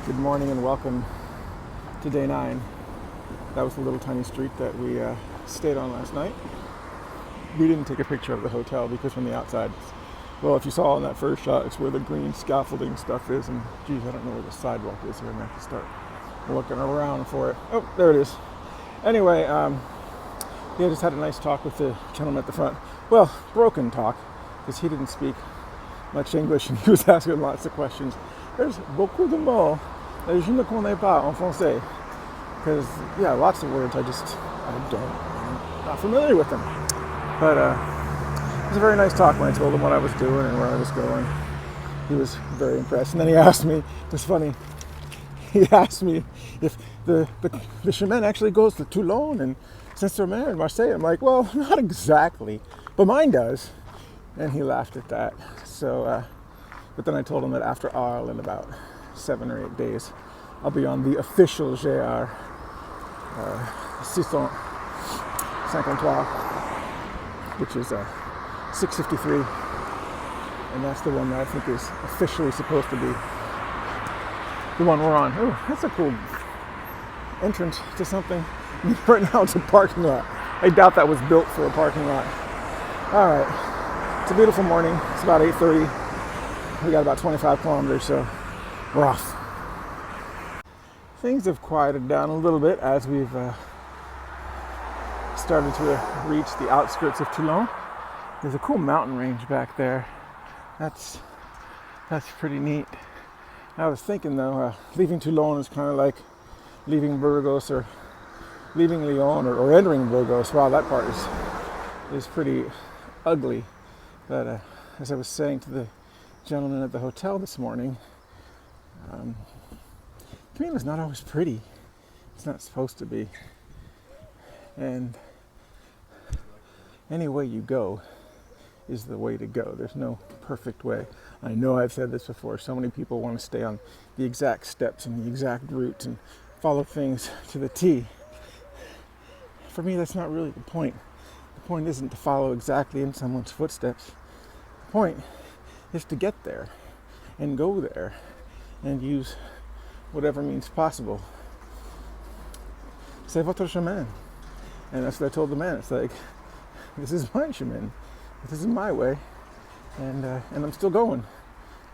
Good morning and welcome to day 9. That was the little tiny street that we stayed on last night. We didn't take a picture of the hotel because from the outside, well, if you saw in that first shot, it's where the green scaffolding stuff is, and geez, I don't know where the sidewalk is here. I'm going to have to start looking around for it. Oh, there it is. Anyway, yeah, I just had a nice talk with the gentleman at the front. Well, broken talk, because he didn't speak much English and he was asking lots of questions. There's beaucoup de mots that je ne connais pas en français. Because, yeah, lots of words I'm not familiar with them. But it was a very nice talk when I told him what I was doing and where I was going. He was very impressed. And then he asked me, it was funny, he asked me if the chemin actually goes to Toulon and Saint-Cyr-sur-Mer and Marseille. I'm like, well, not exactly, but mine does. And he laughed at that. So, but then I told him that after Arles, in about 7 or 8 days, I'll be on the official GR 653, which is 653, and that's the one that I think is officially supposed to be the one we're on. Oh, that's a cool entrance to something. Right now it's a parking lot. I doubt that was built for a parking lot. All right, it's a beautiful morning. It's about 8:30. We got about 25 kilometers, so we're off. Things have quieted down a little bit as we've started to reach the outskirts of Toulon. There's a cool mountain range back there. That's pretty neat. I was thinking though, leaving Toulon is kind of like leaving Burgos or leaving Lyon or entering Burgos. Wow, that part is pretty ugly. But as I was saying to the gentleman at the hotel this morning, Toulon is not always pretty. It's not supposed to be. And any way you go is the way to go. There's no perfect way. I know I've said this before. So many people want to stay on the exact steps and the exact route and follow things to the T. For me, that's not really the point. The point isn't to follow exactly in someone's footsteps. The point is to get there and go there and use whatever means possible. C'est votre chemin. And that's what I told the man. It's like, this is my chemin. This is my way. And I'm still going.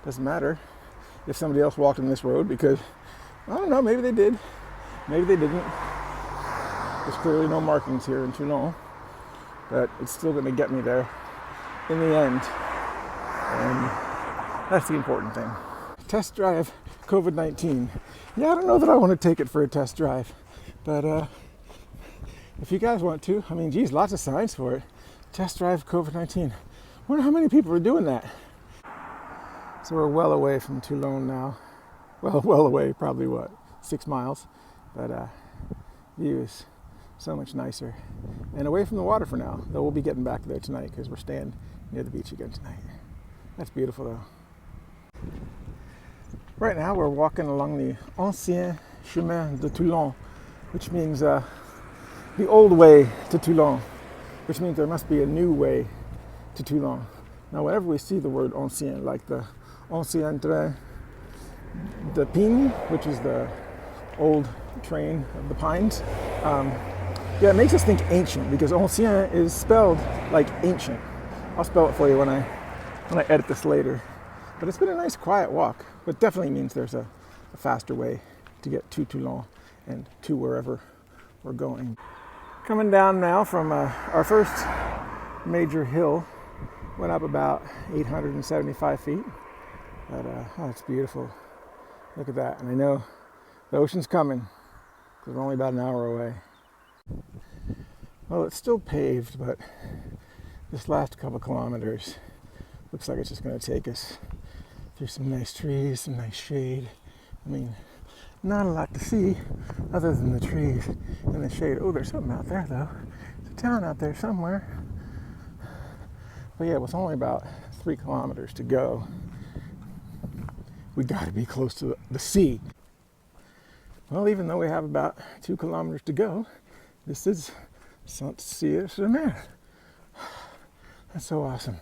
Doesn't matter if somebody else walked in this road because, I don't know, maybe they did. Maybe they didn't. There's clearly no markings here in Toulon. But it's still going to get me there in the end. And that's the important thing. Test drive COVID-19. Yeah, I don't know that I want to take it for a test drive. But if you guys want to, I mean, geez, lots of signs for it. Test drive COVID-19. Wonder how many people are doing that. So we're well away from Toulon now. Well away, probably 6 miles. But view is so much nicer. And away from the water for now. Though we'll be getting back there tonight because we're staying near the beach again tonight. That's beautiful though. Right now we're walking along the Saint-Cyr-sur-Mer de Toulon, which means the old way to Toulon, which means there must be a new way to Toulon. Now whenever we see the word ancien, like the ancien train de Pine, which is the old train of the pines, yeah, it makes us think ancient because ancien is spelled like ancient. I'll spell it for you when I edit this later. But it's been a nice quiet walk, but definitely means there's a faster way to get to Toulon and to wherever we're going. Coming down now from our first major hill, went up about 875 feet, but oh, it's beautiful. Look at that, and I know the ocean's coming because we're only about an hour away. Well, it's still paved, but this last couple kilometers looks like it's just going to take us through some nice trees, some nice shade. I mean, not a lot to see other than the trees and the shade. Oh, there's something out there though. There's a town out there somewhere. But yeah, with only about 3 kilometers to go, we got to be close to the sea. Well, even though we have about 2 kilometers to go, this is Saint-Cyr-sur-Mer. That's so awesome.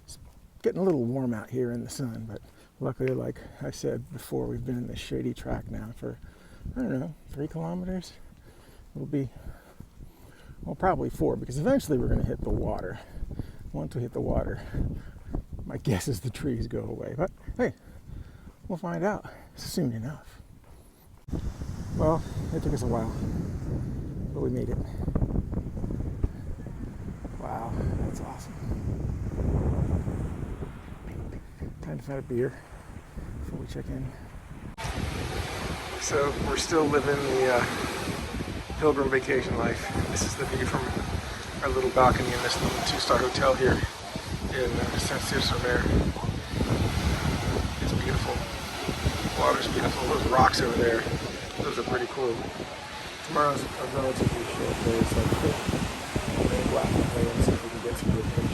It's getting a little warm out here in the sun, but Luckily, like I said before, we've been in this shady track now for, I don't know, 3 kilometers. It'll be, well, probably 4, because eventually we're going to hit the water. Once we hit the water, my guess is the trees go away. But hey, we'll find out soon enough. Well, it took us a while, but we made it. Wow, that's awesome. Time to find a beer before we check in. So we're still living the pilgrim vacation life. This is the view from our little balcony in this little 2-star hotel here in Saint-Cyr-sur-Mer. It's beautiful. The water's beautiful. Those rocks over there, those are pretty cool. Tomorrow's a relatively short day, so I think we're going to go out and play and see if we can get some good pictures.